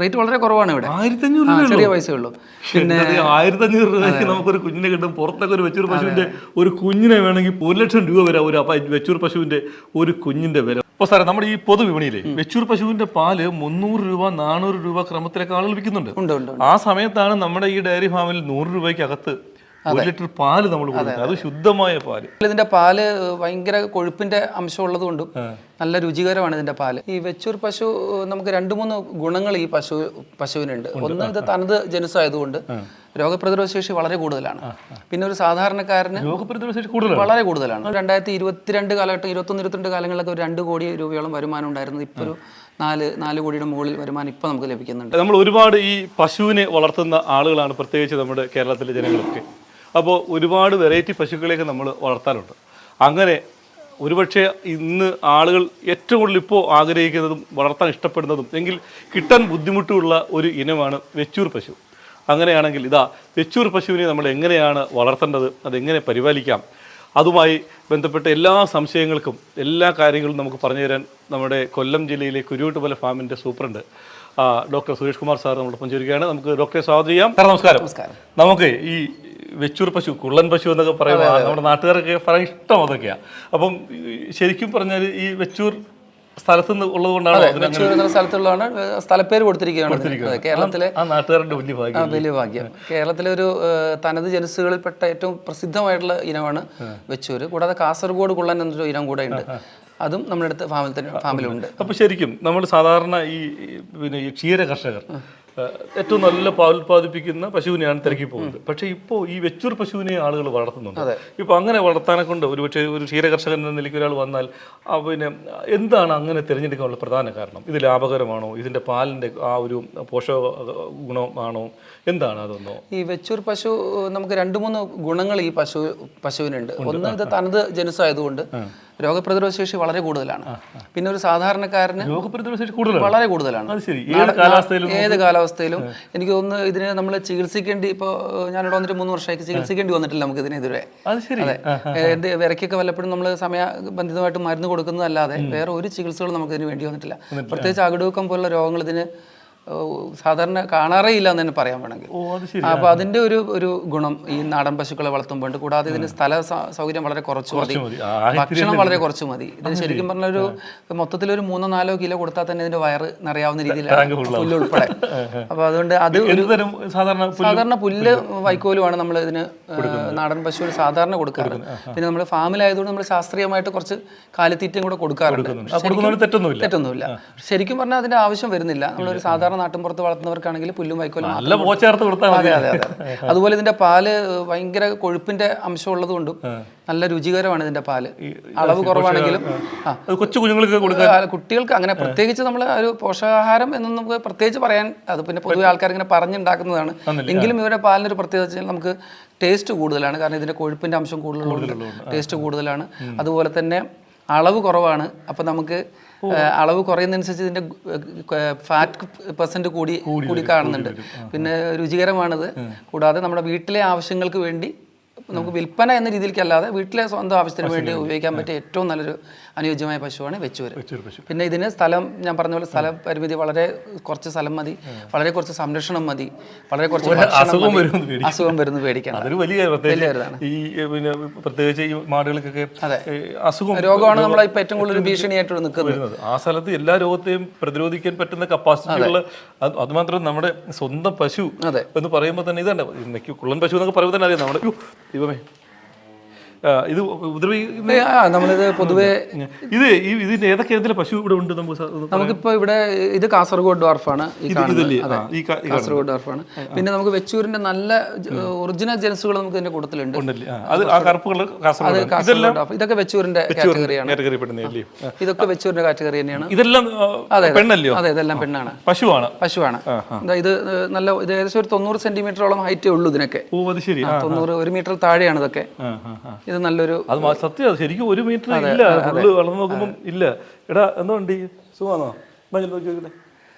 Rate വളരെ കുറവാണ് ഇവിടെ. 1500 ചെറിയ പൈസയേ ഉള്ളൂ. പിന്നെ 1500 രൂപയ്ക്ക് നമുക്കൊരു കുഞ്ഞിനെ കിട്ടും. പുറത്തൊക്കെ ഒരു വെച്ചൂർ പശുവിന്റെ ഒരു കുഞ്ഞിനെ വേണമെങ്കിൽ 1 ലക്ഷം രൂപ വരെ ഒരു വെച്ചൂർ പശുവിന്റെ ഒരു കുഞ്ഞിന്റെ വില. അപ്പോൾ സാറേ, നമ്മുടെ ഈ പൊതുവിപണിയിലെ വെച്ചൂർ പശുവിന്റെ പാല് 300 രൂപ 400 രൂപ ക്രമത്തിലൊക്കെ ആളുകൾ വിൽക്കുന്നുണ്ട്. ആ സമയത്താണ് നമ്മുടെ ഈ ഡയറി ഫാമിൽ 100 രൂപയ്ക്ക് അകത്ത് 1 ലിറ്റർ പാല് നമ്മൾ കൊടുക്കുന്നത്. അത് ശുദ്ധമായ പാല്. ഇതിന്റെ പാല് ഭയങ്കര കൊഴുപ്പിന്റെ അംശം ഉള്ളത് കൊണ്ടും നല്ല രുചികരമാണ് ഇതിന്റെ പാല്. ഈ വെച്ചൂർ പശു നമുക്ക് 2-3 ഗുണങ്ങൾ ഈ പശുവിനുണ്ട്. ഒന്ന്, ഇത് തനത് ജനുസായതുകൊണ്ട് രോഗപ്രതിരോധ ശേഷി വളരെ കൂടുതലാണ്. പിന്നെ ഒരു സാധാരണക്കാരന് രോഗപ്രതിരോധ ശേഷി വളരെ കൂടുതലാണ്. 2022 കാലഘട്ടം 21-22 കാലങ്ങളിലൊക്കെ ഒരു 2 കോടി രൂപയോളം വരുമാനം ഉണ്ടായിരുന്നത് ഇപ്പോൾ ഒരു 4 കോടിയുടെ മുകളിൽ വരുമാനം ഇപ്പം നമുക്ക് ലഭിക്കുന്നുണ്ട്. നമ്മൾ ഒരുപാട് ഈ പശുവിനെ വളർത്തുന്ന ആളുകളാണ്, പ്രത്യേകിച്ച് നമ്മുടെ കേരളത്തിലെ ജനങ്ങളൊക്കെ. അപ്പോൾ ഒരുപാട് വെറൈറ്റി പശുക്കളെയൊക്കെ നമ്മൾ വളർത്താറുണ്ട്. അങ്ങനെ ഒരുപക്ഷെ ഇന്ന് ആളുകൾ ഏറ്റവും കൂടുതൽ ഇപ്പോൾ ആഗ്രഹിക്കുന്നതും വളർത്താൻ ഇഷ്ടപ്പെടുന്നതും എങ്കിൽ കിട്ടാൻ ബുദ്ധിമുട്ടുള്ള ഒരു ഇനമാണ് വെച്ചൂർ പശു. അങ്ങനെയാണെങ്കിൽ വെച്ചൂർ പശുവിനെ നമ്മൾ എങ്ങനെയാണ് വളർത്തേണ്ടത്, അതെങ്ങനെ പരിപാലിക്കാം, അതുമായി ബന്ധപ്പെട്ട എല്ലാ സംശയങ്ങൾക്കും എല്ലാ കാര്യങ്ങളും നമുക്ക് പറഞ്ഞു തരാൻ നമ്മുടെ കൊല്ലം ജില്ലയിലെ കുരുവട്ടുപല ഫാമിൻ്റെ superintendent doctor Suresh Kumar sir നമ്മളൊപ്പം ചേരുകയാണ്. നമുക്ക് ഡോക്ടറെ സ്വാഗതം ചെയ്യാം. സാർ നമസ്കാരം. നമുക്ക് ഈ വെച്ചൂർ പശു, കുള്ളൻ പശു എന്നൊക്കെ പറയുമ്പോൾ നമ്മുടെ നാട്ടുകാരൊക്കെ പറയാൻ ഇഷ്ടം അതൊക്കെയാണ്. അപ്പം ശരിക്കും പറഞ്ഞാൽ ഈ വെച്ചൂർ സ്ഥലത്ത് ഉള്ളത് കൊണ്ടാണ് സ്ഥലത്തുള്ളതാണ് സ്ഥലപ്പേര് കൊടുത്തിരിക്കുകയാണ്. കേരളത്തിലെ നാട്ടുകാരുടെ വലിയ ഭാഗ്യം. കേരളത്തിലെ ഒരു തനത് ജനുസുകളിൽപ്പെട്ട ഏറ്റവും പ്രസിദ്ധമായിട്ടുള്ള ഇനമാണ് വെച്ചൂര്. കൂടാതെ കാസർഗോഡ് കുള്ളൻ എന്നൊരു ഇനം കൂടെ ഉണ്ട്. അതും നമ്മുടെ അടുത്ത് ഫാമിലുണ്ട്. അപ്പോൾ ശരിക്കും നമ്മൾ സാധാരണ ഈ ക്ഷീര കർഷകർ ഏറ്റവും നല്ല പാൽ ഉൽപ്പാദിപ്പിക്കുന്ന പശുവിനെയാണ് തിരക്കി പോകുന്നത്. പക്ഷേ ഇപ്പോൾ ഈ വെച്ചൂർ പശുവിനെ ആളുകൾ വളർത്തുന്നുണ്ട്. ഇപ്പോൾ അങ്ങനെ വളർത്താനെ കൊണ്ട് ഒരുപക്ഷെ ഒരു ക്ഷീരകർഷകൻ എന്ന നിലയ്ക്ക് ഒരാൾ വന്നാൽ പിന്നെ എന്താണ് അങ്ങനെ തിരഞ്ഞെടുക്കാനുള്ള പ്രധാന കാരണം? ഇത് ലാഭകരമാണോ? ഇതിൻ്റെ പാലിൻ്റെ ആ ഒരു പോഷക ഗുണമാണോ? എന്താണ് അതൊന്നോ? ഈ വെച്ചൂർ പശു നമുക്ക് 2-3 ഗുണങ്ങൾ ഈ പശുവിനുണ്ട്. ഒന്ന്, ഇത് തനത് ജനുസായതുകൊണ്ട് രോഗപ്രതിരോധ ശേഷി വളരെ കൂടുതലാണ്. പിന്നെ ഒരു സാധാരണക്കാരന് രോഗപ്രതിരോധ ശേഷി വളരെ കൂടുതലാണ്. ഏത് കാലാവസ്ഥയിലും എനിക്ക് തോന്നുന്നു ഇതിനെ നമ്മൾ ചികിത്സിക്കേണ്ടി, ഇപ്പോൾ ഞാനിവിടെ വന്നിട്ട് 3 വർഷമായിട്ട് ചികിത്സിക്കേണ്ടി വന്നിട്ടില്ല നമുക്ക് ഇതിനെതിരെ. അതെ, വിരക്കൊക്കെ വല്ലപ്പോഴും നമ്മൾ സമയബന്ധിതമായിട്ട് മരുന്ന് കൊടുക്കുന്നതല്ലാതെ വേറെ ഒരു ചികിത്സകളും നമുക്ക് ഇതിന് വേണ്ടി വന്നിട്ടില്ല. പ്രത്യേകിച്ച് അകിടുവീക്കം പോലുള്ള രോഗങ്ങൾ ഇതിന് സാധാരണ കാണാറേ ഇല്ല എന്ന് തന്നെ പറയാൻ വേണമെങ്കിൽ. അപ്പൊ അതിന്റെ ഒരു ഗുണം ഈ നാടൻ പശുക്കളെ വളർത്തുമ്പോൾ. കൂടാതെ ഇതിന് സ്ഥല സൗകര്യം വളരെ കുറച്ച് മതി, ഭക്ഷണം വളരെ കുറച്ച് മതി. ഇതിന് ശരിക്കും പറഞ്ഞ ഒരു മൊത്തത്തിൽ ഒരു 3-4 കിലോ കൊടുത്താൽ തന്നെ ഇതിന്റെ വയറ് നിറയാവുന്ന രീതിയിലാണ്, പുല്ല് ഉൾപ്പെടെ. അപ്പൊ അതുകൊണ്ട് അത് സാധാരണ പുല്ല് വൈക്കോലുമാണ് നമ്മൾ ഇതിന് നാടൻ പശുവിന് സാധാരണ കൊടുക്കാറ്. പിന്നെ നമ്മൾ ഫാമിലായതുകൊണ്ട് നമ്മൾ ശാസ്ത്രീയമായിട്ട് കുറച്ച് കാലിത്തീറ്റയും കൂടെ കൊടുക്കാറുണ്ട്. തെറ്റൊന്നുമില്ല. ശരിക്കും പറഞ്ഞാൽ അതിന്റെ ആവശ്യം വരുന്നില്ല. നമ്മളൊരു സാധാരണ നാട്ടിൻപുറത്ത് വളർത്തുന്നവർക്കാണെങ്കിൽ പുല്ലും വൈക്കോലും. അതെ. അതുപോലെ ഇതിന്റെ പാല് ഭയങ്കര കൊഴുപ്പിന്റെ അംശം ഉള്ളത് കൊണ്ടും നല്ല രുചികരമാണ് ഇതിന്റെ പാല്. അളവ് കുറവാണെങ്കിലും കുട്ടികൾക്ക് അങ്ങനെ പ്രത്യേകിച്ച് നമ്മൾ ഒരു പോഷകാഹാരം എന്നൊന്നും നമുക്ക് പ്രത്യേകിച്ച് പറയാൻ, അത് പിന്നെ പൊതുവെ ആൾക്കാർ ഇങ്ങനെ പറഞ്ഞുണ്ടാക്കുന്നതാണ്. എങ്കിലും ഇവരുടെ പാലിനൊരു പ്രത്യേകത വെച്ചാൽ നമുക്ക് ടേസ്റ്റ് കൂടുതലാണ്. കാരണം ഇതിന്റെ കൊഴുപ്പിന്റെ അംശം കൂടുതലുണ്ട്, ടേസ്റ്റ് കൂടുതലാണ്. അതുപോലെ തന്നെ അളവ് കുറവാണ്. അപ്പം നമുക്ക് അളവ് കുറയുന്നതനുസരിച്ച് ഇതിന്റെ ഫാറ്റ് പെർസെന്റ് കൂടി കാണുന്നുണ്ട്. പിന്നെ രുചികരമാണിത്. കൂടാതെ നമ്മുടെ വീട്ടിലെ ആവശ്യങ്ങൾക്ക് വേണ്ടി നമുക്ക് വിൽപ്പന എന്ന രീതിയിലേക്കല്ലാതെ വീട്ടിലെ സ്വന്തം ആവശ്യത്തിന് വേണ്ടി ഉപയോഗിക്കാൻ പറ്റിയ ഏറ്റവും നല്ലൊരു അനുയോജ്യമായ പശുവാണ് വെച്ചൂര്. പിന്നെ ഇതിന് സ്ഥലം, ഞാൻ പറഞ്ഞ പോലെ സ്ഥല പരിമിതി, വളരെ കുറച്ച് സ്ഥലം മതി, വളരെ കുറച്ച് സംരക്ഷണം മതി, വളരെ കുറച്ച് അസുഖം വരുന്നു പേടിക്കണം. രോഗമാണ് നമ്മളെ ഇപ്പൊ ഏറ്റവും കൂടുതൽ ഭീഷണിയായിട്ട് നിൽക്കുന്നത്. ആ സ്ഥലത്ത് എല്ലാ രോഗത്തെയും പ്രതിരോധിക്കാൻ പറ്റുന്ന കപ്പാസിറ്റി ഉള്ള, അതുമാത്രം നമ്മുടെ സ്വന്തം പശു എന്ന് പറയുമ്പോൾ തന്നെ ഇതാണ് കുള്ളൻ പശു എന്നൊക്കെ പറയുമ്പോൾ തന്നെ അറിയാം നമ്മുടെ ദൈവമേ ഇത് നമ്മളിത് പൊതുവെ ഇതിന്റെ ഏതൊക്കെ പശു ഇവിടെ ഉണ്ട്? നമുക്കിപ്പോ ഇവിടെ ഇത് കാസർഗോഡ് ഡോർഫാണ്, കാസർഗോഡ് ഡോർഫാണ്. പിന്നെ നമുക്ക് വെച്ചൂരിന്റെ നല്ല ഒറിജിനൽ ജനുസുകൾ നമുക്ക് ഇതിന്റെ കൂട്ടത്തിലുണ്ട്. ഇതൊക്കെ വെച്ചൂരിന്റെ കാറ്റഗറിയാണ്. ഇതൊക്കെ വെച്ചൂരിന്റെ കാറ്റഗറി തന്നെയാണ്. അതെ, ഇതെല്ലാം പെണ്ണാണ്, പശുവാണ്. ഇത് നല്ല, ഇത് ഏകദേശം ഒരു 90 സെന്റിമീറ്ററോളം ഹൈറ്റേ ഉള്ളൂ ഇതിനൊക്കെ. 90, 1 മീറ്റർ താഴെയാണ് ഇതൊക്കെ. ഇത് നല്ലൊരു, അത് സത്യം, ശരിക്കും 1 മീറ്റർ ഇല്ല, വളർന്നു നോക്കുമ്പോൾ ഇല്ല. എടാ എന്തുകൊണ്ട് സുഖമാണോ?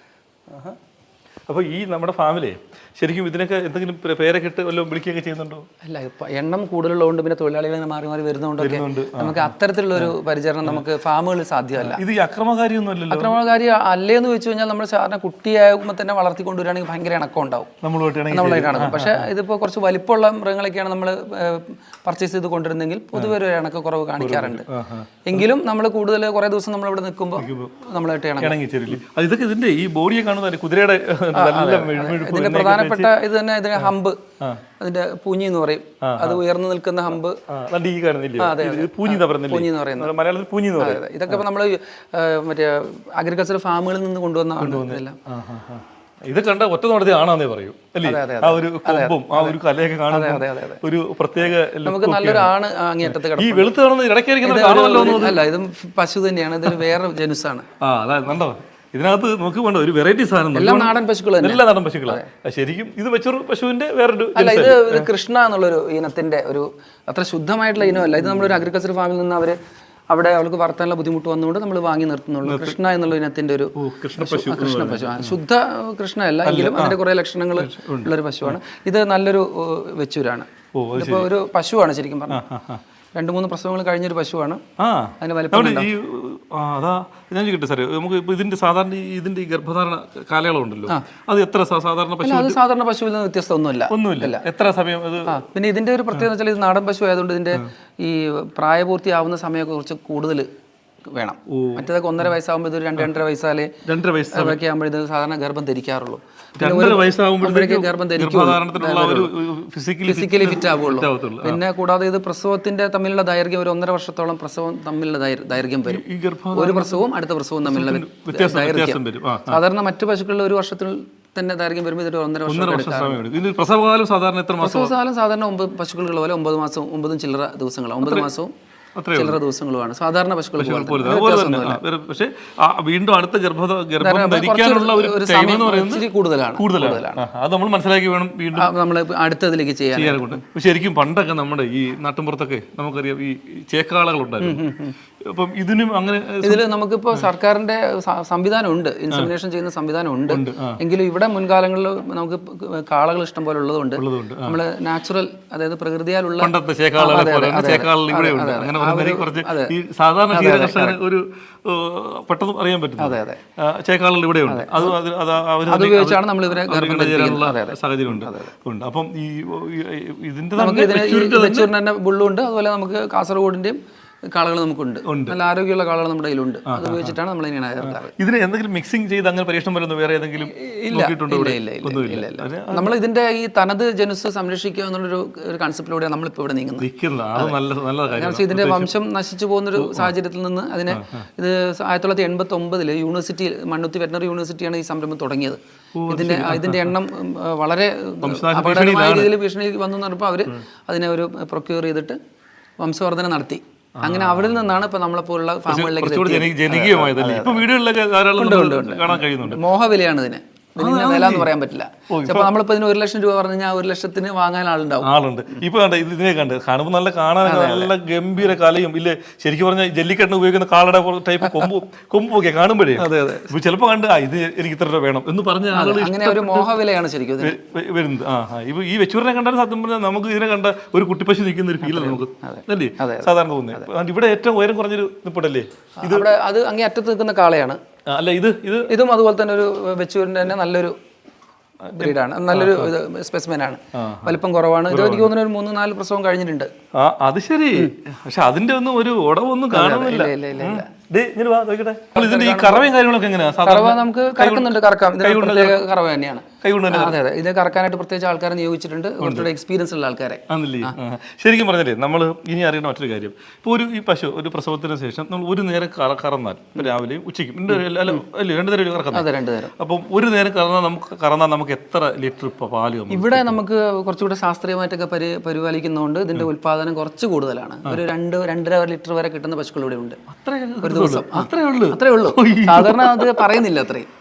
അപ്പോൾ ഈ നമ്മുടെ ഫാമിലി ശരിക്കും ഇതിനൊക്കെ എന്തെങ്കിലും പേരൊക്കെ ഇട്ട് വല്ലതും വിളിക്കുകയൊക്കെ ചെയ്യുന്നുണ്ടോ? അല്ല, ഇപ്പം എണ്ണം കൂടുതലുള്ളതുകൊണ്ട് പിന്നെ തൊഴിലാളികൾ മാറി മാറി വരുന്നതുകൊണ്ടൊക്കെ നമുക്ക് അത്തരത്തിലുള്ള ഒരു പരിചരണം നമുക്ക് ഫാമുകളിൽ സാധ്യമല്ല. ഇത് അക്രമകാരിയൊന്നും അല്ലല്ലോ. അക്രമകാരി അല്ലേന്ന് വെച്ച് കഴിഞ്ഞാൽ നമ്മൾ സാധാരണ കുട്ടിയാകുമ്പോൾ തന്നെ വളർത്തിക്കൊണ്ടുവരികയാണെങ്കിൽ ഭയങ്കര ഇണക്കം ഉണ്ടാവും, നമ്മളായിട്ട് നടക്കും. പക്ഷേ ഇതിപ്പോൾ കുറച്ച് വലിപ്പമുള്ള മൃഗങ്ങളൊക്കെയാണ് നമ്മൾ പർച്ചേസ് ചെയ്ത് കൊണ്ടിരുന്നെങ്കിൽ പൊതുവെ ഒരു ഇണക്കക്കുറവ് കാണിക്കാറുണ്ട്. എങ്കിലും നമ്മൾ കൂടുതൽ കുറേ ദിവസം നമ്മളിവിടെ നിൽക്കുമ്പോൾ നമ്മളായിട്ട് ഇണങ്ങി. ഇതൊക്കെ ഇതിന്റെ ഈ ബോഡിയെ കാണുന്ന കുതിരയുടെ ഇതിന്റെ പ്രധാനപ്പെട്ട ഇത് തന്നെ ഇതിന്റെ ഹമ്പ്, അതിന്റെ പൂഞ്ഞി എന്ന് പറയും, അത് ഉയർന്നു നിൽക്കുന്ന ഹമ്പ്. ഇതൊക്കെ നമ്മൾ മറ്റേ അഗ്രികൾച്ചർ ഫാമുകളിൽ നിന്ന് കൊണ്ടുവന്ന ഇത് കണ്ട ഒറ്റ നടത്തി ആണെന്നേ പറയൂ അല്ലേ? ആ ഒരു കൊമ്പും ആ ഒരു കലയൊക്കെ കാണുമ്പോൾ ഒരു പ്രത്യേക നമുക്ക് നല്ലൊരു ആണ് അങ്ങേറ്റത്ത്. ഈ വെളുത്ത് കാണുന്ന ഇടയ്ക്കായിരിക്കും. അല്ല, ഇതും പശു തന്നെയാണ്, ഇതൊരു വേറെ ജനുസാണ്. അതായത് കണ്ടോ, ഇതിനകത്ത് നമുക്ക് വേണ്ട ഒരു വെറൈറ്റി സാധനം, എല്ലാം നാടൻ പശുക്കൾ, എല്ലാ നാടൻ പശുക്കളാണ്. ശരിക്കും ഇത് വെച്ചൊരു പശുവിന്റെ വേറൊരു അല്ല, ഇത് കൃഷ്ണ എന്നുള്ളൊരു ഇനത്തിന്റെ ഒരു അത്ര ശുദ്ധമായിട്ടുള്ള ഇനമല്ല. ഇത് നമ്മളൊരു അഗ്രികൾച്ചർ ഫാമിൽ നിന്ന് അവിടെ അവർക്ക് വളർത്താനുള്ള ബുദ്ധിമുട്ട് വന്നുകൊണ്ട് നമ്മൾ വാങ്ങി നിർത്തുന്നുള്ളൂ. കൃഷ്ണ എന്നുള്ള ഇനത്തിന്റെ ഒരു കൃഷ്ണ പശു, ശുദ്ധ കൃഷ്ണയല്ല എങ്കിലും അതിന്റെ കുറെ ലക്ഷണങ്ങൾ ഉള്ളൊരു പശുവാണ്. ഇത് നല്ലൊരു വെച്ചൂരാണ്. ഇതിപ്പോ ഒരു പശുവാണ് ശരിക്കും പറഞ്ഞാൽ. 2-3 പ്രസവങ്ങൾ കഴിഞ്ഞൊരു പശുവാണ്. അതിന് വലിപ്പം ഞാൻ ചോദിക്കട്ടെ സാറേ, നമുക്ക് ഇതിന്റെ സാധാരണ ഇതിന്റെ ഈ ഗർഭധാരണ കാലയളവ് ഉണ്ടല്ലോ, അത് എത്ര സാധാരണ പശു? അത് സാധാരണ പശുവിൽ നിന്ന് ഒന്നുമില്ല. എത്ര സമയം? പിന്നെ ഇതിന്റെ ഒരു പ്രത്യേകത വെച്ചാൽ ഇത് നാടൻ പശു ആയതുകൊണ്ട് ഇതിന്റെ ഈ പ്രായപൂർത്തിയാവുന്ന സമയമൊക്കെ കുറച്ച് കൂടുതൽ വേണം. മറ്റേതൊക്കെ 1.5 വയസ്സാകുമ്പോൾ ഇത് 2-2.5 വയസ്സാലേ 2.5 വയസ്സൊക്കെ ആകുമ്പോൾ ഇത് സാധാരണ ഗർഭം ധരിക്കാറുള്ളൂ. ഗർഭം ഫിസിക്കലി ഫിറ്റ് ആവുള്ളൂ. പിന്നെ കൂടാതെ ഇത് പ്രസവത്തിന്റെ തമ്മിലുള്ള ദൈർഘ്യം ഒരു 1.5 വർഷത്തോളം പ്രസവം തമ്മിലുള്ള ദൈർഘ്യം വരും. ഒരു പ്രസവവും അടുത്ത പ്രസവവും തമ്മിലുള്ള ദൈർഘ്യം സാധാരണ മറ്റു പശുക്കളിൽ 1 വർഷത്തിൽ തന്നെ ദൈർഘ്യം വരുമ്പോൾ ഇതൊരു 1.5 വർഷം. പ്രസവകാലം സാധാരണ എത്ര മാസം? പ്രസവകാലം സാധാരണ 9 പശുക്കളുള്ള പോലെ 9 മാസവും 9 ചില്ലറ ദിവസങ്ങളാണ്. 9 മാസവും ചില്ലറ ദിവസങ്ങളുമാണ് സാധാരണ പശുക്കൾ. പക്ഷേ വീണ്ടും അടുത്ത ഗർഭം ധരിക്കാനുള്ള ഒരു സമയം കൂടുതലാണ്. അത് നമ്മൾ മനസ്സിലാക്കി വേണം വീണ്ടും നമ്മൾ അടുത്തതിലേക്ക് ചെയ്യാറുണ്ട്. ശരിക്കും പണ്ടൊക്കെ നമ്മുടെ ഈ നാട്ടിൻപുറത്തൊക്കെ നമുക്കറിയാം ഈ ചേക്കാളകളുണ്ടായിരുന്നു. അപ്പം ഇതിനും അങ്ങനെ ഇതിൽ നമുക്കിപ്പോൾ സർക്കാരിന്റെ സംവിധാനം ഉണ്ട്, ഇൻസെമിനേഷൻ ചെയ്യുന്ന സംവിധാനം ഉണ്ട്. എങ്കിലും ഇവിടെ മുൻകാലങ്ങളിൽ നമുക്ക് കാളകൾ ഇഷ്ടം പോലെ ഉള്ളതുകൊണ്ട് നമ്മൾ നാച്ചുറൽ, അതായത് പ്രകൃതിയാലുള്ള സാധാരണ ഒരു പെട്ടെന്ന് അറിയാൻ പറ്റും ചേക്കാളുകൾ ഇവിടെയുണ്ട്. അത് ഉപയോഗിച്ചാണ് നമ്മൾ ഇവരെ സാഹചര്യം ഉണ്ട്. അപ്പം ഈ ഇതിന്റെ തന്നെ ബുള്ളുണ്ട്. അതുപോലെ നമുക്ക് കാസർഗോഡിന്റെയും കാളകൾ നമുക്കുണ്ട്, നല്ല ആരോഗ്യമുള്ള കാളകൾ നമ്മുടെ കയ്യിലുണ്ട്. അത് ഉപയോഗിച്ചിട്ടാണ് നമ്മൾ ഇങ്ങനെ ചേർക്കാറ്. ഇതിന് എന്തെങ്കിലും മിക്സിംഗ് ചെയ്ത് അങ്ങനെ പരീക്ഷണം വരുന്നത് വേറെ ഏതെങ്കിലും ഇല്ല. നമ്മൾ ഇതിന്റെ ഈ തനത് ജനുസ് സംരക്ഷിക്കുക എന്നുള്ളൊരു കൺസെപ്റ്റിലൂടെ നമ്മളിപ്പോൾ ഇവിടെ നീങ്ങുന്നത്. ഇതിന്റെ വംശം നശിച്ചു പോകുന്നൊരു സാഹചര്യത്തിൽ നിന്ന് അതിനെ ഇത് 1989 യൂണിവേഴ്സിറ്റി, മണ്ണുത്തി വെറ്ററിനറി യൂണിവേഴ്സിറ്റിയാണ് ഈ സംരംഭം തുടങ്ങിയത്. ഇതിന്റെ എണ്ണം വളരെ അപകടകരമായ രീതിയിൽ ഭീഷണി വന്നു പറഞ്ഞപ്പോൾ അവർ അതിനെ ഒരു പ്രൊക്യൂർ ചെയ്തിട്ട് വംശവർദ്ധന നടത്തി. അങ്ങനെ അവിടെ നിന്നാണ് ഇപ്പൊ നമ്മളെപ്പോലുള്ള ഫാമുകളിലേക്ക് മോഹവിലയാണ് ഇതിന്. വില എന്ന് പറയാൻ പറ്റില്ല. ചിലപ്പോൾ നമ്മളിപ്പോ ഇതിന് 1 ലക്ഷം രൂപ പറഞ്ഞു കഴിഞ്ഞാൽ 1 ലക്ഷത്തിന് വാങ്ങാൻ ആളുണ്ട്. ഇപ്പൊ കണ്ട ഇതിനെ കണ്ട് കാണുമ്പോൾ നല്ല കാണാൻ നല്ല ഗംഭീര കലയും ഇല്ലേ. ശരിക്കും പറഞ്ഞാൽ ജല്ലിക്കെട്ടിന് ഉപയോഗിക്കുന്ന കാളയുടെ ടൈപ്പ് കൊമ്പൊക്കെ കാണുമ്പോഴേ ചിലപ്പോൾ കണ്ട് ഇത് എനിക്ക് ഇത്ര രൂപ വേണം എന്ന് പറഞ്ഞ ആളുകൾ അങ്ങനെ ഒരു മോഹവിലയാണ് ശരിക്കും വരുന്നത്. ഇപ്പൊ ഈ വെച്ചൂരിനെ കണ്ടാൽ സത്യം പറഞ്ഞാൽ നമുക്ക് ഇതിനെ കണ്ട ഒരു കുട്ടിപ്പശു നിൽക്കുന്ന ഒരു ഫീലാണ് നമുക്ക് അല്ലേ സാധാരണ തോന്നുന്നത്. ഇവിടെ ഏറ്റവും ഉയരം കുറഞ്ഞൊരു നിൽപ്പുണ്ടല്ലേ ഇത്, അത് അങ്ങേ അറ്റത്ത് നിൽക്കുന്ന കാളയാണ്. അല്ല ഇതും അതുപോലെ തന്നെ ഒരു വെച്ചൂരിന്റെ തന്നെ നല്ലൊരു ബ്രീഡാണ്, നല്ലൊരു സ്പെസിമെനാണ്. വലിപ്പം കുറവാണ്. ഇത് എനിക്ക് തോന്നുന്നു ഒരു 3-4 പ്രസവം കഴിഞ്ഞിട്ടുണ്ട്. അത് ശരി. പക്ഷെ അതിന്റെ ഒന്നും ഒരു ഉടവൊന്നും കാണുന്നില്ല. ഇതിന്റെ ഈ കറവയും കാര്യങ്ങളൊക്കെ എങ്ങനെയാ? കറവ നമുക്ക് കറക്കുന്നുണ്ട്, കറക്കാം. ഇതിന്റെ കറവ തന്നെയാണ്. അതെ, ഇത് കറക്കാനായിട്ട് പ്രത്യേകിച്ച് ആൾക്കാരെ നിയോഗിച്ചിട്ടുണ്ട്, കുറച്ചുകൂടെ എക്സ്പീരിയൻസ് ഉള്ള ആൾക്കാരെ. ശരിക്കും പറഞ്ഞല്ലേ നമ്മൾ ഇനി അറിയുന്ന മറ്റൊരു കാര്യം, ഇപ്പോൾ ഈ പശു ഒരു പ്രസവത്തിന് ശേഷം നമ്മൾ ഒരു നേരം കറന്നാൽ രാവിലെയും ഉച്ചയ്ക്കും 2 നേരം കറക്കുന്നത്. അപ്പം ഒരു നേരം കറന്നാൽ നമുക്ക് എത്ര ലിറ്റർ പാല്? ഇവിടെ നമുക്ക് കുറച്ചുകൂടെ ശാസ്ത്രീയമായിട്ടൊക്കെ പരിപാലിക്കുന്നതുകൊണ്ട് ഇതിന്റെ ഉത്പാദനം കുറച്ച് കൂടുതലാണ്. ഒരു 2-2.5 ലിറ്റർ വരെ കിട്ടുന്ന പശുക്കൾ ഇവിടെ ഉണ്ട് ഒരു ദിവസം. അത്രേ ഉള്ളൂ. സാധാരണ അത് പറയുന്നില്ല അത്രയും.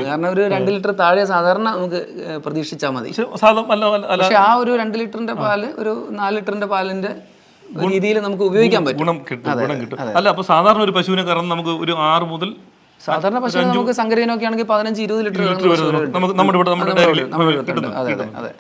കാരണം ഒരു 2 ലിറ്റർ താഴെ സാധാരണ നമുക്ക് പ്രതീക്ഷിച്ചാൽ മതി. പക്ഷെ ആ ഒരു 2 ലിറ്ററിന്റെ പാല് ഒരു 4 ലിറ്ററിന്റെ പാലിന്റെ രീതിയിൽ നമുക്ക് ഉപയോഗിക്കാൻ പറ്റും. ഗുണം കിട്ടും. അല്ല, അപ്പൊ സാധാരണ ഒരു പശുവിനെ കറന്ന് നമുക്ക് ഒരു 6 മുതൽ സാധാരണ പശു നമുക്ക് സങ്കരയിനൊക്കെ ആണെങ്കിൽ 15-20 ലിറ്റർ നമ്മുടെ ഇവിടെ നമ്മുടെ ഡയറിയിൽ അതെ അതെ അതെ.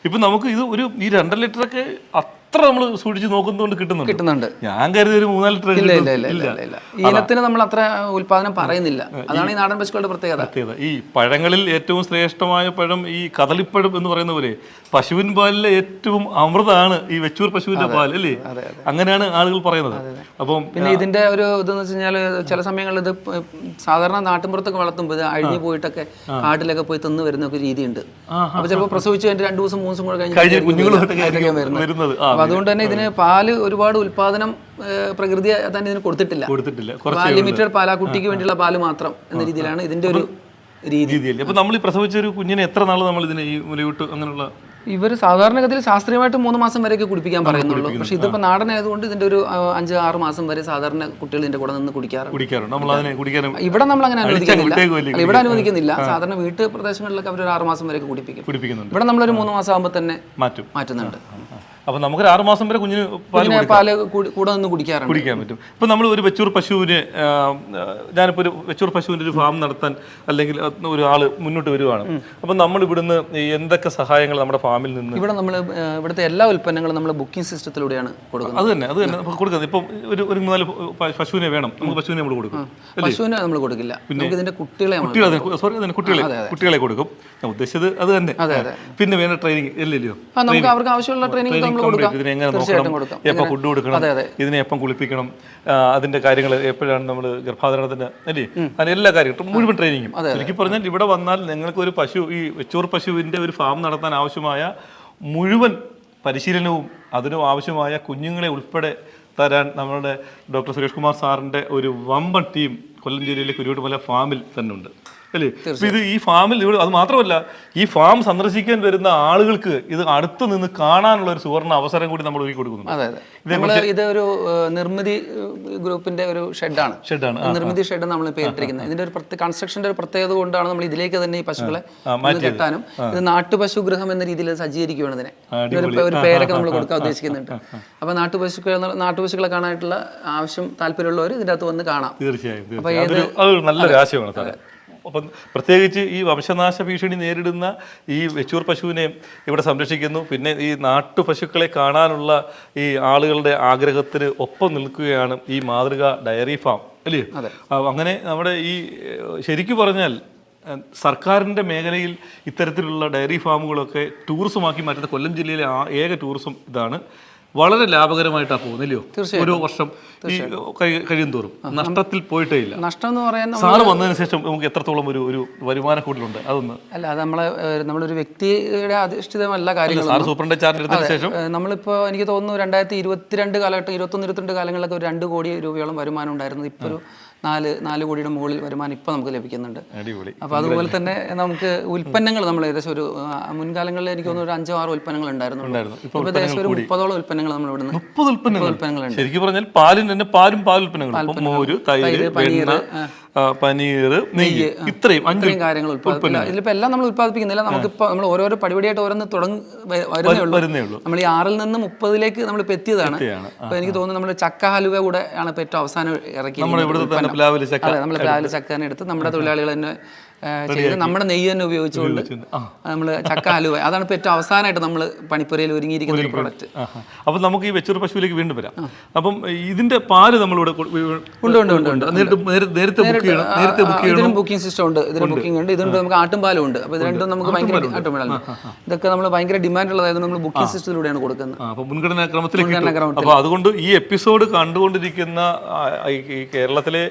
ഇപ്പൊ നമുക്ക് ഇത് ഒരു ഈ 2 ലിറ്ററൊക്കെ അത്ര നമ്മൾ സൂക്ഷിച്ച് നോക്കുന്നതുകൊണ്ട് കിട്ടുന്നുണ്ട്. ഞാൻ കരുതി ഒരു 3-4 ലിറ്റർ. ഇല്ല. ഈ ഇനത്തിന് നമ്മൾ അത്ര ഉൽപാദനം പറയുന്നില്ല. അതാണ് ഈ നാടൻ പശുക്കളുടെ പ്രത്യേകത. ഈ പഴങ്ങളിൽ ഏറ്റവും ശ്രേഷ്ഠമായ പഴം ഈ കദളിപ്പഴം എന്ന് പറയുന്ന പോലെ പശുവിൻ പാലിലെ ഏറ്റവും അമൃതാണ് ഈ വെച്ചൂർ പശുവിന്റെ പാൽ അല്ലേ? അങ്ങനെയാണ് ആളുകൾ പറയുന്നത്. അപ്പം പിന്നെ ഇതിന്റെ ഒരു ഇതെന്ന് വെച്ച് കഴിഞ്ഞാൽ ചില സമയങ്ങളിൽ ഇത് സാധാരണ നാട്ടിൻപുറത്തൊക്കെ വളർത്തുമ്പോൾ ഇത് അഴിഞ്ഞു പോയിട്ടൊക്കെ കാട്ടിലൊക്കെ പോയി തിന്ന് വരുന്ന ഒരു രീതിയുണ്ട്. അപ്പൊ ചിലപ്പോൾ പ്രസവിച്ച് കഴിഞ്ഞിട്ട് 2 ദിവസം 3 ദിവസം കൂടെ കഴിഞ്ഞ് വരുന്നത്. അപ്പൊ അതുകൊണ്ട് തന്നെ ഇതിന് പാല് ഒരുപാട് ഉൽപാദനം പ്രകൃതി തന്നെ ഇതിന് കൊടുത്തിട്ടില്ല. ലിമിറ്റഡ് പാൽ, ആ കുട്ടിക്ക് വേണ്ടിയുള്ള പാല് മാത്രം എന്ന രീതിയിലാണ് ഇതിന്റെ ഒരു രീതിയല്ലേ? അപ്പൊ നമ്മൾ ഈ പ്രസവിച്ച ഒരു കുഞ്ഞിനെ എത്ര നാൾ നമ്മൾ ഇതിനെ ഈ മുലയൂട്ട് അങ്ങനെയുള്ള ഇവർ സാധാരണഗതിയിൽ ശാസ്ത്രീയമായിട്ട് 3 മാസം വരെയൊക്കെ കുടിപ്പിക്കാൻ പറയുന്നുള്ളൂ. പക്ഷെ ഇതിപ്പോൾ നാടനായതുകൊണ്ട് ഇതിന്റെ ഒരു 5-6 മാസം വരെ സാധാരണ കുട്ടികൾ ഇതിന്റെ കൂടെ നിന്ന് കുടിക്കാറുണ്ട്. ഇവിടെ നമ്മൾ അങ്ങനെ അനുവദിക്കുന്നില്ല. ഇവിടെ അനുവദിക്കുന്നില്ല. സാധാരണ വീട്ടു പ്രദേശങ്ങളിലൊക്കെ അവർ ഒരു 6 മാസം വരെ കുടിപ്പിക്കുന്നുണ്ട്. ഇവിടെ നമ്മളൊരു 3 മാസം ആകുമ്പോൾ തന്നെ മാറ്റുന്നുണ്ട്. അപ്പൊ നമുക്ക് 6 മാസം വരെ കുഞ്ഞിന് പാല് കൂടെ നിന്ന് കുടിക്കാൻ പറ്റും. ഇപ്പൊ നമ്മൾ ഒരു വെച്ചൂർ പശുവിന്, ഞാനിപ്പോ ഒരു വെച്ചൂർ പശുവിന്റെ ഒരു ഫാം നടത്താൻ അല്ലെങ്കിൽ ഒരു ആള് മുന്നോട്ട് വരുവാണ്. അപ്പൊ നമ്മൾ ഇവിടുന്ന് എന്തൊക്കെ സഹായങ്ങൾ നമ്മുടെ ഫാമിൽ നിന്ന് ഇവിടെ നമ്മൾ ഇവിടുത്തെ എല്ലാ ഉൽപ്പന്നങ്ങളും നമ്മൾ ബുക്കിംഗ് സിസ്റ്റത്തിലൂടെയാണ് കൊടുക്കുന്നത്. അത് തന്നെ കൊടുക്കുന്നത്. ഇപ്പം ഒരു 4 പശുവിനെ വേണം, നമുക്ക് പശുവിനെ നമ്മൾ കൊടുക്കും. പശുവിനെ നമ്മൾ കൊടുക്കില്ല, പിന്നെ ഇതിന്റെ കുട്ടികളെ കൊടുക്കും. ഞാൻ ഉദ്ദേശിച്ചത് അത് തന്നെ. പിന്നെ വേണ്ട ട്രെയിനിങ് അല്ലല്ലോ, നമുക്ക് അവർക്ക് ആവശ്യമുള്ള ട്രെയിനിങ് ഇതിനെ എങ്ങനെ നോക്കണം, എപ്പോൾ ഫുഡ് കൊടുക്കണം, ഇതിനെ എപ്പം കുളിപ്പിക്കണം, അതിന്റെ കാര്യങ്ങൾ എപ്പോഴാണ് നമ്മൾ ഗർഭാധാരണത്തിന് അല്ലേ, അങ്ങനെ എല്ലാ കാര്യങ്ങളും മുഴുവൻ ട്രെയിനിങ്ങും. ശരിക്കും പറഞ്ഞാൽ ഇവിടെ വന്നാൽ നിങ്ങൾക്ക് ഒരു പശു, ഈ വെച്ചൂർ പശുവിന്റെ ഒരു ഫാം നടത്താൻ ആവശ്യമായ മുഴുവൻ പരിശീലനവും അതിനും ആവശ്യമായ കുഞ്ഞുങ്ങളെ ഉൾപ്പെടെ തരാൻ നമ്മുടെ ഡോക്ടർ സുരേഷ് കുമാർ സാറിന്റെ ഒരു വമ്പൻ ടീം കൊല്ലം ജില്ലയിലെ കുരുവട്ടുമല ഫാമിൽ തന്നെ ഉണ്ട് അല്ലേ? ഇത് ഈ ഫാമിൽ ഇവിടെ അത് മാത്രമല്ല, ഈ ഫാം സന്ദർശിക്കാൻ വരുന്ന ആളുകൾക്ക് ഇത് അടുത്ത് നിന്ന് കാണാനുള്ള ഒരു സുവർണ്ണ അവസരം കൂടി നമ്മൾ ഒരുക്കി കൊടുക്കുന്നു. ഇത് ഒരു നിർമ്മിതി ഗ്രൂപ്പിന്റെ ഒരു ഷെഡാണ്. നിർമ്മിതി ഷെഡ് നമ്മൾ പേരിട്ടിരിക്കുന്നത്. ഇതിന്റെ ഒരു കൺസ്ട്രക്ഷന്റെ ഒരു പ്രത്യേകത കൊണ്ടാണ് നമ്മൾ ഇതിലേക്ക് തന്നെ ഈ പശുക്കളെ കെട്ടാനും ഇത് നാട്ടുപശു ഗൃഹം എന്ന രീതിയിൽ സജ്ജീകരിക്കുകയാണ്. ഇതിനെ ഒരു പേരൊക്കെ നമ്മൾ കൊടുക്കാൻ ഉദ്ദേശിക്കുന്നുണ്ട്. അപ്പൊ നാട്ടുപശുക്കളെ കാണാനായിട്ടുള്ള ആവശ്യം താല്പര്യമുള്ളവർ ഇതിന്റെ അകത്ത് വന്ന് കാണാം. തീർച്ചയായും അതൊരു നല്ലൊരു ആശയമാണ് സാറേ. അപ്പം പ്രത്യേകിച്ച് ഈ വംശനാശ ഭീഷണി നേരിടുന്ന ഈ വെച്ചൂർ പശുവിനെ ഇവിടെ സംരക്ഷിക്കുന്നു. പിന്നെ ഈ നാട്ടുപശുക്കളെ കാണാനുള്ള ഈ ആളുകളുടെ ആഗ്രഹത്തിന് ഒപ്പം നിൽക്കുകയാണ് ഈ മാതൃക ഡയറി ഫാം അല്ലേ? അങ്ങനെ നമ്മുടെ ഈ ശരിക്കും പറഞ്ഞാൽ സർക്കാരിൻ്റെ മേഖലയിൽ ഇത്തരത്തിലുള്ള ഡയറി ഫാമുകളൊക്കെ ടൂറിസമാക്കി മാറ്റുന്ന കൊല്ലം ജില്ലയിലെ ഏക ടൂറിസം ഇതാണ്. വളരെ ലാഭകരമായിട്ടാണ് പോകുന്നില്ലയോ? ഓരോ വർഷം ഈ കഴിയും തോറും നഷ്ടത്തിൽ പോയിട്ടേ ഇല്ല. നഷ്ടം എന്ന് പറയാൻ സാറ് വന്നതിന് ശേഷം നമുക്ക് എത്രത്തോളം ഒരു വരുമാന കൂടുതലുണ്ട് അതൊന്ന്? അല്ല, അത് നമ്മളൊരു വ്യക്തിയുടെ അധിഷ്ഠിതമല്ല കാര്യങ്ങൾ. സാർ സൂപ്രണ്ട് ചാർജ് എടുത്തതിന് ശേഷം നമ്മളിപ്പോൾ എനിക്ക് തോന്നുന്നു 2022 കാലഘട്ടം 21-22 കാലങ്ങളിലൊക്കെ ഒരു 2 കോടി രൂപയോളം വരുമാനം ഉണ്ടായിരുന്നു. ഇപ്പോൾ ഒരു 4 കോടിയുടെ മുകളിൽ വരുമാനം ഇപ്പം നമുക്ക് ലഭിക്കുന്നുണ്ട്. അപ്പോൾ അതുപോലെ തന്നെ നമുക്ക് ഉൽപ്പന്നങ്ങൾ നമ്മൾ ഏകദേശം ഒരു മുൻകാലങ്ങളിൽ എനിക്ക് തോന്നുന്നു ഒരു 5-6 ഉൽപ്പന്നങ്ങൾ ഉണ്ടായിരുന്നു. ഇപ്പോൾ ഏകദേശം ഒരു 30ഓളം ഉൽപ്പന്നങ്ങൾ നമ്മൾ ഇവിടെ 30 ഉൽപ്പന്നങ്ങളുണ്ട്. ശരിക്കും പറഞ്ഞാൽ പാലിന് തന്നെ പാൽ ഉൽപ്പന്നങ്ങൾ, മോര്, തൈര്, പനീർ, നെയ്യ്, ഇത്രയും കാര്യങ്ങൾ ഉൽപ്പാദിപ്പിക്കില്ല. ഇതിലിപ്പോൾ എല്ലാം നമ്മൾ ഉൽപ്പാദിപ്പിക്കുന്നില്ല. നമുക്കിപ്പോൾ നമ്മൾ ഓരോരോ പടിപടിയായിട്ട് ഓരോന്ന് വരുന്നേ ഉള്ളൂ. നമ്മൾ ഈ 6-ൽ നിന്ന് 30ലേക്ക് നമ്മളിപ്പോൾ എത്തിയതാണ്. അപ്പോൾ എനിക്ക് തോന്നുന്നു നമ്മൾ ചക്ക ഹലുവ കൂടെ ആണ് ഇപ്പോൾ ഏറ്റവും അവസാനം ഇറക്കി. നമ്മൾ പ്ലാവിലെ ചക്ക തന്നെ എടുത്ത് നമ്മുടെ തൊഴിലാളികൾ തന്നെ ചെയ്ത് നമ്മുടെ നെയ്യ് തന്നെ ഉപയോഗിച്ചുകൊണ്ട് നമ്മൾ ചക്ക ഹലുവ, അതാണ് ഇപ്പോൾ ഏറ്റവും അവസാനമായിട്ട് നമ്മൾ പണിപ്പുരയിൽ ഒരുങ്ങിയിരിക്കുന്ന ഒരു പ്രോഡക്റ്റ്. അപ്പം നമുക്ക് ഈ വെച്ചൂർ പശുവിലേക്ക് വീണ്ടും വരാം. അപ്പം ഇതിന്റെ പാല് നമ്മളിവിടെ ഇതിനും ബുക്കിംഗ് സിസ്റ്റം ഉണ്ട്. ഇതിന് ബുക്കിംഗ് ഉണ്ട്, ഇതുണ്ട്, നമുക്ക് ആട്ടുംപാലും ഉണ്ട്. അപ്പോൾ ഇത് രണ്ടും നമുക്ക് ഭയങ്കര ആട്ടുംപാലാണ്. ഇതൊക്കെ നമ്മൾ ഭയങ്കര ഡിമാൻഡുള്ളതായത് നമ്മൾ ബുക്കിംഗ് സിസ്റ്റത്തിലൂടെയാണ് കൊടുക്കുന്നത്. മുൻഗണനാ ക്രമത്തിൽ. അപ്പോൾ അതുകൊണ്ട് ഈ എപ്പിസോഡ് കണ്ടുകൊണ്ടിരിക്കുന്ന ഈ കേരളത്തിലെ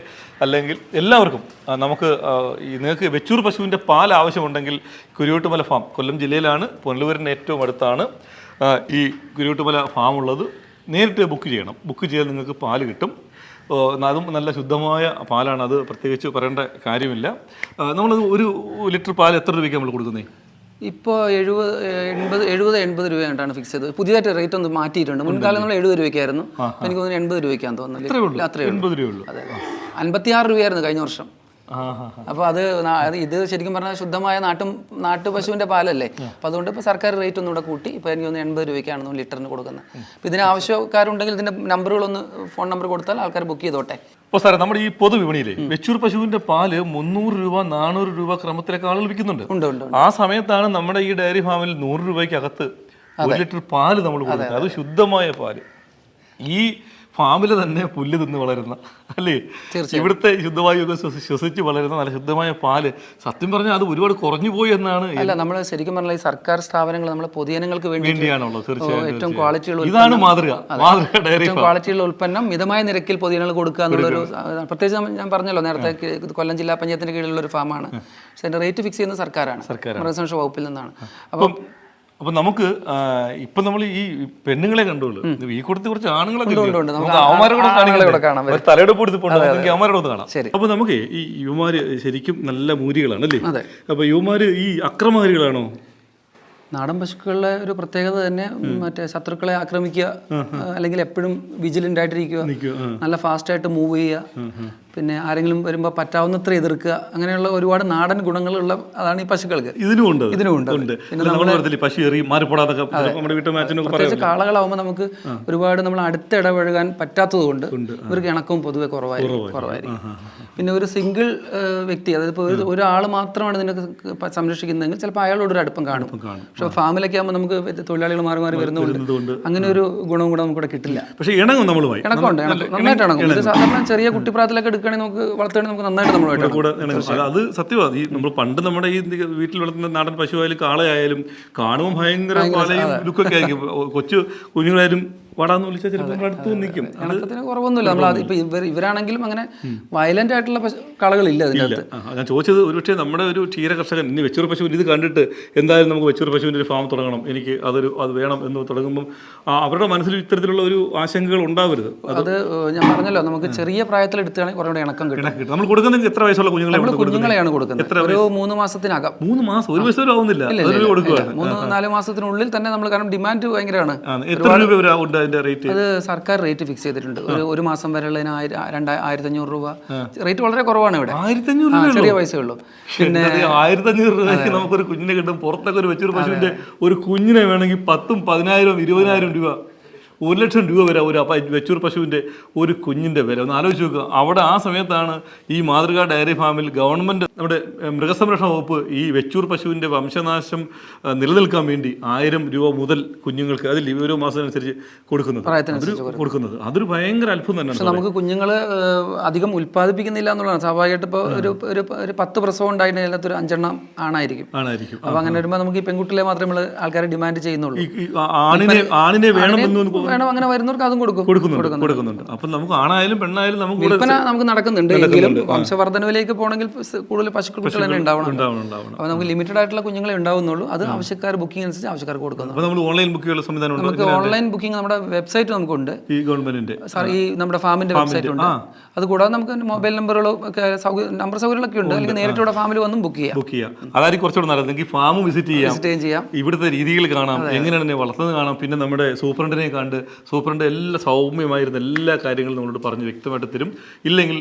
അല്ലെങ്കിൽ എല്ലാവർക്കും നമുക്ക് നിങ്ങൾക്ക് വെച്ചൂർ പശുവിൻ്റെ പാൽ ആവശ്യമുണ്ടെങ്കിൽ കുരുവട്ടുമല ഫാം കൊല്ലം ജില്ലയിലാണ്, പുനലൂരിന് ഏറ്റവും അടുത്താണ് ഈ കുരുവട്ടുമല ഫാം ഉള്ളത്. നേരിട്ട് ബുക്ക് ചെയ്യണം. ബുക്ക് ചെയ്താൽ നിങ്ങൾക്ക് പാല് കിട്ടും. അതും നല്ല ശുദ്ധമായ പാലാണ്, അത് പ്രത്യേകിച്ച് പറയേണ്ട കാര്യമില്ല. നമ്മൾ 1 ലിറ്റർ പാൽ എത്ര രൂപയ്ക്ക് നമ്മൾ കൊടുക്കുന്നത്? ഇപ്പോൾ 70-80 രൂപയായിട്ടാണ് ഫിക്സ് ചെയ്തത്. പുതിയതായിട്ട് റേറ്റ് ഒന്ന് മാറ്റിയിട്ടുണ്ട്. മുൻകാലം നമ്മൾ 70 രൂപയ്ക്കായിരുന്നു. എനിക്ക് തോന്നുന്നു 80 രൂപയ്ക്കാന്ന് തോന്നുന്നില്ല. അത്രയും 56 രൂപയായിരുന്നു കഴിഞ്ഞ വർഷം. അപ്പോൾ അത് ഇത് ശരിക്കും പറഞ്ഞാൽ ശുദ്ധമായ നാട്ടു പശുവിൻ്റെ പാലല്ലേ. അപ്പോൾ അതുകൊണ്ട് ഇപ്പോൾ സർക്കാർ റേറ്റ് ഒന്നും കൂടെ കൂട്ടി ഇപ്പോൾ എനിക്ക് ഒന്ന് 80 രൂപയ്ക്കാണ് ലിറ്ററിന് കൊടുക്കുന്നത്. അപ്പോൾ ഇതിന് ആവശ്യക്കാരുണ്ടെങ്കിൽ ഇതിൻ്റെ നമ്പറുകളൊന്ന് ഫോൺ നമ്പർ കൊടുത്താൽ ആൾക്കാർ ബുക്ക് ചെയ്തോട്ടെ. അപ്പോൾ സാറേ നമ്മുടെ ഈ പൊതുവിപണിയിലെ വെച്ചൂർ പശുവിന്റെ പാല് 300 രൂപ 400 രൂപ ക്രമത്തിലൊക്കെ ആളുകൾ വിൽക്കുന്നുണ്ട്. ആ സമയത്താണ് നമ്മുടെ ഈ ഡയറി ഫാമിൽ 100 രൂപയ്ക്ക് അകത്ത് 1 ലിറ്റർ പാല് നമ്മൾ കൊടുക്കുന്നത്. അത് ശുദ്ധമായ പാല്, ഈ ഫാമില് തന്നെ പുല്ല് തിന്ന് വളരുന്ന അല്ലേ, ഇവിടുത്തെ ശുദ്ധവായുവൊക്കെ ശ്വസിച്ച് വളരുന്ന നല്ല ശുദ്ധമായ പാല്. സത്യം പറഞ്ഞാൽ അത് ഒരുപാട് കുറഞ്ഞു പോയി എന്നാണ്. അല്ല, നമ്മൾ ശരിക്കും പറഞ്ഞാൽ ഈ സർക്കാർ സ്ഥാപനങ്ങൾ നമ്മളെ പൊതുജനങ്ങൾക്ക് വേണ്ടിയാണല്ലോ തീർച്ചയായും ഏറ്റവും ക്വാളിറ്റിയുള്ള ഇതാണ് മാതൃക ഏറ്റവും ക്വാളിറ്റിയുള്ള ഉൽപ്പന്നം മിതമായ നിരക്കിൽ പൊതുജനങ്ങൾ കൊടുക്കുക എന്നുള്ളൊരു, പ്രത്യേകിച്ച് ഞാൻ പറഞ്ഞല്ലോ നേരത്തെ കൊല്ലം ജില്ലാ പഞ്ചായത്തിന്റെ കീഴിലുള്ള ഒരു ഫാമാണ്. പക്ഷെ അതിന്റെ റേറ്റ് ഫിക്സ് ചെയ്യുന്നത് സർക്കാരാണ്, മൃഗസംരക്ഷണ വകുപ്പിൽ നിന്നാണ്. അപ്പൊ നമുക്ക് ഇപ്പൊ നമ്മൾ ഈ പെണ്ണുങ്ങളെ കണ്ടുള്ളൂ, ഈ കൂട്ടത്തിൽ കുറച്ച് ആണുങ്ങളൊക്കെ തലയെടുപ്പ് അവന്മാരോട് കാണാം. അപ്പൊ നമുക്ക് ഈ യുവമാര് ശരിക്കും നല്ല മൂരികളാണ് അല്ലേ? അപ്പൊ യുവമാര് ഈ അക്രമകാരികളാണോ? നാടൻ പശുക്കളുടെ ഒരു പ്രത്യേകത തന്നെ മറ്റേ ശത്രുക്കളെ ആക്രമിക്കുക, അല്ലെങ്കിൽ എപ്പോഴും വിജിലന്റ് ആയിട്ടിരിക്കുക, നല്ല ഫാസ്റ്റ് ആയിട്ട് മൂവ് ചെയ്യുക, പിന്നെ ആരെങ്കിലും വരുമ്പോൾ പറ്റാവുന്നത്ര എതിർക്കുക, അങ്ങനെയുള്ള ഒരുപാട് നാടൻ ഗുണങ്ങളുള്ള അതാണ് ഈ പശുക്കൾക്ക്. ഇതിനുമുണ്ട്. പിന്നെ പ്രത്യേകിച്ച് കാളകളാവുമ്പോൾ നമുക്ക് ഒരുപാട് നമ്മൾ അടുത്ത് ഇടപഴകാൻ പറ്റാത്തത് കൊണ്ട് ഇവർക്ക് ഇണക്കവും പൊതുവെ കുറവായിരിക്കും. പിന്നെ ഒരു സിംഗിൾ വ്യക്തി, അതായത് ഇപ്പോൾ ഒരാൾ മാത്രമാണ് ഇതിനെ സംരക്ഷിക്കുന്നതെങ്കിൽ ചിലപ്പോൾ അയാളോടൊരു അടുപ്പം കാണും. പക്ഷെ ഫാമിലൊക്കെ ആകുമ്പോൾ നമുക്ക് തൊഴിലാളികൾ മാറി മാറി വരുന്നതുകൊണ്ട് അങ്ങനെ ഒരു ഗുണവും കൂടെ നമുക്കിവിടെ കിട്ടില്ല. പക്ഷേ ഇണക്കമുണ്ട്, നന്നായിട്ട് ഇണക്കും. ഇത് സാധാരണ ചെറിയ കുട്ടിപ്രായത്തിലൊക്കെ എടുക്കുകയാണെങ്കിൽ നമുക്ക് വളർത്തുകയാണെങ്കിൽ നമുക്ക് നന്നായിട്ട് നമ്മൾ അത് സത്യമാണ്. നമ്മൾ പണ്ട് നമ്മുടെ ഈ വീട്ടിൽ വളർത്തുന്ന നാടൻ പശുവായാലും കാളയായാലും കാണുമ്പോൾ ഭയങ്കര ലുക്കൊക്കെ ആയിരിക്കും. കൊച്ചു കുഞ്ഞുങ്ങളായാലും വടാന്ന് വിളിച്ചാൽ ചിലപ്പോൾ അടുത്ത് നിൽക്കും. ഇണക്കത്തിന് കുറവൊന്നുമില്ല. നമ്മൾ ഇപ്പൊ ഇവരാണെങ്കിലും അങ്ങനെ വയലന്റ് ആയിട്ടുള്ള കളകളില്ല അതിനകത്ത്. ഞാൻ ചോദിച്ചത് ഒരുപക്ഷെ നമ്മുടെ ഒരു ക്ഷീര കർഷകൻ ഇനി വെച്ചൂർ പശു ഇത് കണ്ടിട്ട് എന്തായാലും നമുക്ക് വെച്ചൂർ പശുവിൻ്റെ ഒരു ഫാം തുടങ്ങണം, എനിക്ക് അത് വേണം എന്ന് തുടങ്ങുമ്പം അവരുടെ മനസ്സിൽ ഇത്തരത്തിലുള്ള ഒരു ആശങ്കകൾ ഉണ്ടാവരുത്. അത് ഞാൻ പറഞ്ഞല്ലോ, നമുക്ക് ചെറിയ പ്രായത്തിൽ എടുത്തുകയാണെങ്കിൽ കുറേ ഇണക്കം കിട്ടും. നമ്മൾ കൊടുക്കുന്നത് എത്ര വയസ്സുള്ള കുഞ്ഞുങ്ങളെയാണ് കൊടുക്കുന്നത്? ഒരു 3 മാസത്തിനകം. 3 മാസം, 1 വയസ്സ് ആവുന്നില്ല, 3-4 മാസത്തിനുള്ളിൽ തന്നെ നമ്മൾ, കാരണം ഡിമാൻഡ് ഭയങ്കരമാണ്. അത് സർക്കാർ റേറ്റ് ഫിക്സ് ചെയ്തിട്ടുണ്ട്. ഒരു മാസം വരെയുള്ളതിന് 1500 രൂപ. റേറ്റ് വളരെ കുറവാണ് ഇവിടെ, 1500 ചെറിയ പൈസയേ ഉള്ളൂ. പിന്നെ 1500 രൂപയ്ക്ക് നമുക്കൊരു കുഞ്ഞിനെ കിട്ടും. പുറത്തൊക്കെ ഒരു വെച്ചൂർ പശുവിന്റെ ഒരു കുഞ്ഞിനെ വേണമെങ്കിൽ 10,000, 10,000, 20,000 രൂപ, 1 ലക്ഷം രൂപ വരെ ഒരു വെച്ചൂർ പശുവിൻ്റെ ഒരു കുഞ്ഞിൻ്റെ വില. ഒന്ന് ആലോചിച്ച് നോക്കുക. അവിടെ ആ സമയത്താണ് ഈ മാതൃകാ ഡയറി ഫാമിൽ ഗവൺമെൻറ്, നമ്മുടെ മൃഗസംരക്ഷണ വകുപ്പ് ഈ വെച്ചൂർ പശുവിൻ്റെ വംശനാശം നിലനിൽക്കാൻ വേണ്ടി 1000 രൂപ മുതൽ കുഞ്ഞുങ്ങൾക്ക് അതിൽ ഓരോ മാസം അനുസരിച്ച് കൊടുക്കുന്നത്. അതൊരു ഭയങ്കര അത്ഭുതം തന്നെ. പക്ഷെ നമുക്ക് കുഞ്ഞുങ്ങൾ അധികം ഉൽപ്പാദിപ്പിക്കുന്നില്ല എന്നുള്ളതാണ്. സ്വാഭാവികമായിട്ട് ഇപ്പോൾ ഒരു 10 പ്രസവം ഉണ്ടായിട്ട് അതിനകത്ത് ഒരു 5 എണ്ണം ആണായിരിക്കും. അപ്പോൾ അങ്ങനെ വരുമ്പോൾ നമുക്ക് ഈ പെൺകുട്ടികളെ മാത്രമേ നമ്മൾ ആൾക്കാരെ ഡിമാൻഡ് ചെയ്യുന്നുള്ളൂ. ആണിനെ വേണമെന്ന് വേണം, അങ്ങനെ വരുന്നവർക്ക് അതും കൊടുക്കുന്നുണ്ട്. അപ്പം നമുക്ക് ആണായാലും പെണ്ണായാലും നമുക്ക് നടക്കുന്നുണ്ട്. എങ്കിലും വംശവർദ്ധനവിലേക്ക് പോകണമെങ്കിൽ കൂടുതൽ പശുക്കുട്ടികൾ തന്നെ ഉണ്ടാവണം. അപ്പോൾ നമുക്ക് ലിമിറ്റഡ് ആയിട്ടുള്ള കുഞ്ഞുങ്ങളെ ഉണ്ടാവുന്നുള്ളൂ. അത് ആവശ്യക്കാർ ബുക്കിംഗ് അനുസരിച്ച് ആവശ്യക്കാർ കൊടുക്കുന്നു. നമുക്ക് ഓൺലൈൻ ബുക്കിംഗ് നമ്മുടെ വെബ്സൈറ്റ് നമുക്കുണ്ട്, ഈ ഗവൺമെന്റിന്റെ ഈ നമ്മുടെ ഫാമിന്റെ വെബ്സൈറ്റ് ഉണ്ട്. അതുകൂടാതെ നമുക്ക് മൊബൈൽ നമ്പറുകളോ നമ്പർ സൗകര്യങ്ങളൊക്കെ ഉണ്ട്. അല്ലെങ്കിൽ നേരിട്ട് ഇവിടെ ഫാമിൽ വന്നും ബുക്ക് ചെയ്യാം. അതായിരിക്കും കുറച്ചുകൂടെ നല്ലത്. നിങ്ങൾക്ക് ഫാം വിസിറ്റ് ചെയ്യാം, ഇവിടുത്തെ രീതികൾ കാണാം, എങ്ങനെയാണ് വളർത്തുന്നത് കാണാം. പിന്നെ നമ്മുടെ സൂപ്രണ്ടിനെ കണ്ട് സൂപ്രണ്ട് എല്ലാ സൗമ്യമായിരുന്ന എല്ലാ കാര്യങ്ങളും നമ്മളോട് പറഞ്ഞ് വ്യക്തമായിട്ട് തരും. ഇല്ലെങ്കിൽ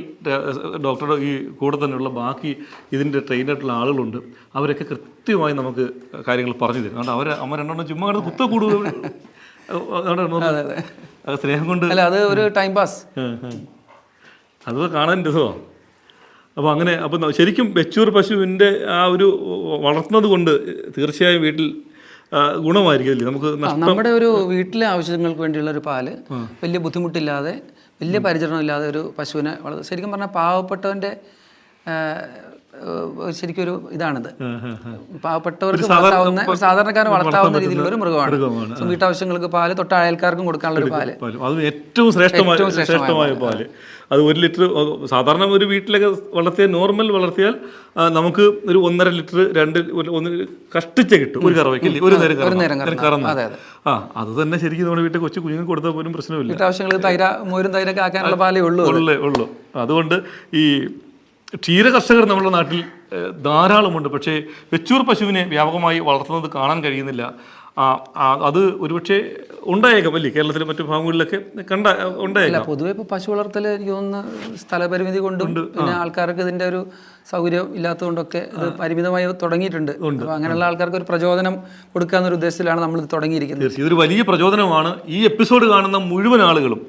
ഡോക്ടറുടെ ഈ കൂടെ തന്നെയുള്ള ബാക്കി ഇതിൻ്റെ ട്രെയിനായിട്ടുള്ള ആളുകളുണ്ട്, അവരൊക്കെ കൃത്യമായി നമുക്ക് കാര്യങ്ങൾ പറഞ്ഞു തരും. അതുകൊണ്ട് അമ്മ രണ്ടെണ്ണം ചുമ്മാ കിടന്ന് കുത്ത കൂടുക, സ്നേഹം കൊണ്ട്. അല്ല, അത് ഒരു ടൈം പാസ്, അത് കാണാൻ രസമാണ്. അപ്പോൾ അങ്ങനെ അപ്പം ശരിക്കും വെച്ചൂർ പശുവിൻ്റെ ആ ഒരു വളർത്തുന്നത് കൊണ്ട് തീർച്ചയായും വീട്ടിൽ ഗുണമായിരിക്കും. നമുക്ക് നമ്മുടെ ഒരു വീട്ടിലെ ആവശ്യങ്ങൾക്ക് വേണ്ടിയുള്ള ഒരു പാല് വലിയ ബുദ്ധിമുട്ടില്ലാതെ, വലിയ പരിചരണം ഇല്ലാതെ ഒരു പശുവിനെ ശരിക്കും പറഞ്ഞാൽ പാവപ്പെട്ടവൻ്റെ ശരിക്കും ഒരു ഇതാണിത്. പാവപ്പെട്ടവർക്ക് വളർത്താവുന്ന, സാധാരണക്കാരൻ വളർത്താവുന്ന രീതിയിലുള്ള ഒരു മൃഗമാണ്. വീട്ടാവശ്യങ്ങൾക്ക് പാല്, തൊട്ട് അയൽക്കാർക്കും കൊടുക്കാനുള്ള ഒരു പാല്, അത് ഏറ്റവും ശ്രേഷ്ഠമായ പാല്. അത് 1 ലിറ്റർ സാധാരണ ഒരു വീട്ടിലൊക്കെ വളർത്തിയാൽ, നോർമൽ വളർത്തിയാൽ നമുക്ക് ഒരു 1.5 ലിറ്റർ 2 കഷ്ടിച്ച് കിട്ടും ഒരു കറവയ്ക്ക്, ഒരു നേരം കറന്ന്. അത് തന്നെ ശരിക്കും നമ്മുടെ വീട്ടിൽ കൊച്ചു കുഞ്ഞുങ്ങൾക്ക് കൊടുത്താൽ പോലും പ്രശ്നമില്ല. വീട്ടാവശ്യങ്ങൾക്ക് മോരും തൈരൊക്കെ ആക്കാനുള്ള പാലേ ഉള്ളൂ. അതുകൊണ്ട് ഈ ക്ഷീര കർഷകർ നമ്മുടെ നാട്ടിൽ ധാരാളമുണ്ട്. പക്ഷേ വെച്ചൂർ പശുവിനെ വ്യാപകമായി വളർത്തുന്നത് കാണാൻ കഴിയുന്നില്ല. അത് ഒരുപക്ഷെ ഉണ്ടായേക്കാം അല്ലേ, കേരളത്തിലെ മറ്റു ഭാഗങ്ങളിലൊക്കെ ഉണ്ടായേക്കാം. പൊതുവെ ഇപ്പോൾ പശു വളർത്തൽ എനിക്ക് തോന്നുന്നു സ്ഥലപരിമിതി കൊണ്ടും പിന്നെ ആൾക്കാർക്ക് ഇതിൻ്റെ ഒരു സൗകര്യം ഇല്ലാത്തതുകൊണ്ടൊക്കെ ഇത് പരിമിതമായി തുടങ്ങിയിട്ടുണ്ട്. അപ്പോൾ അങ്ങനെയുള്ള ആൾക്കാർക്ക് ഒരു പ്രചോദനം കൊടുക്കുക എന്നൊരു ഉദ്ദേശത്തിലാണ് നമ്മൾ ഇത് തുടങ്ങിയിരിക്കുന്നത്. ഇതൊരു വലിയ പ്രചോദനമാണ്. ഈ എപ്പിസോഡ് കാണുന്ന മുഴുവൻ ആളുകളും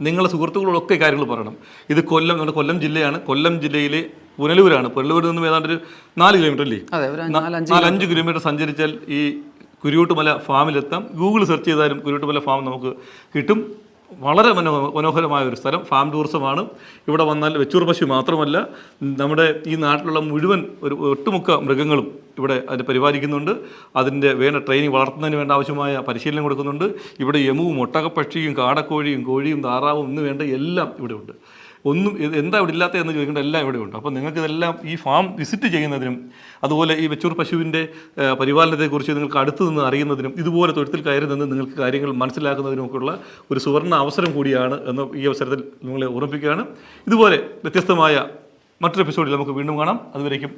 നിങ്ങളുടെ സുഹൃത്തുക്കളോടൊക്കെ കാര്യങ്ങൾ പറയണം. ഇത് നമ്മുടെ കൊല്ലം ജില്ലയാണ്. കൊല്ലം ജില്ലയിലെ പുനലൂരാണ്. പുനലൂരിൽ നിന്നും ഏതാണ്ട് ഒരു 4 കിലോമീറ്റർ അല്ലേ, 4-5 കിലോമീറ്റർ സഞ്ചരിച്ചാൽ ഈ കുരുവട്ടുമല ഫാമിലെത്താം. ഗൂഗിൾ സെർച്ച് ചെയ്താലും കുരുവട്ടുമല ഫാം നമുക്ക് കിട്ടും. വളരെ മനോഹരമായ ഒരു സ്ഥലം. ഫാം ടൂറിസമാണ്. ഇവിടെ വന്നാൽ വെച്ചൂർ പശു മാത്രമല്ല, നമ്മുടെ ഈ നാട്ടിലുള്ള മുഴുവൻ ഒട്ടുമുക്ക മൃഗങ്ങളും ഇവിടെ അത് പരിപാലിക്കുന്നുണ്ട്. അതിൻ്റെ വേണ്ട ട്രെയിനിങ്, വളർത്തുന്നതിന് വേണ്ട ആവശ്യമായ പരിശീലനം കൊടുക്കുന്നുണ്ട്. ഇവിടെ യമുവും ഒട്ടകപ്പക്ഷിയും കാടക്കോഴിയും കോഴിയും താറാവും ഇന്ന് വേണ്ട എല്ലാം ഇവിടെ ഉണ്ട്. ഒന്നും എന്താ ഇവിടെ ഇല്ലാത്ത എന്ന് ചോദിക്കേണ്ട എല്ലാം ഇവിടെ ഉണ്ട്. അപ്പോൾ നിങ്ങൾക്ക് ഇതെല്ലാം ഈ ഫാം വിസിറ്റ് ചെയ്യുന്നതിനും അതുപോലെ ഈ വെച്ചൂർ പശുവിൻ്റെ പരിപാലനത്തെക്കുറിച്ച് നിങ്ങൾക്ക് അടുത്ത് നിന്ന് അറിയുന്നതിനും ഇതുപോലെ തൊഴുത്തിൽ കയറി നിന്ന് നിങ്ങൾക്ക് കാര്യങ്ങൾ മനസ്സിലാക്കുന്നതിനുമൊക്കെയുള്ള ഒരു സുവർണ്ണ അവസരം കൂടിയാണ് എന്ന് ഈ അവസരത്തിൽ നിങ്ങളെ ഓർമ്മിപ്പിക്കുകയാണ്. ഇതുപോലെ വ്യത്യസ്തമായ മറ്റൊരു എപ്പിസോഡിൽ നമുക്ക് വീണ്ടും കാണാം. അതുവരേക്കും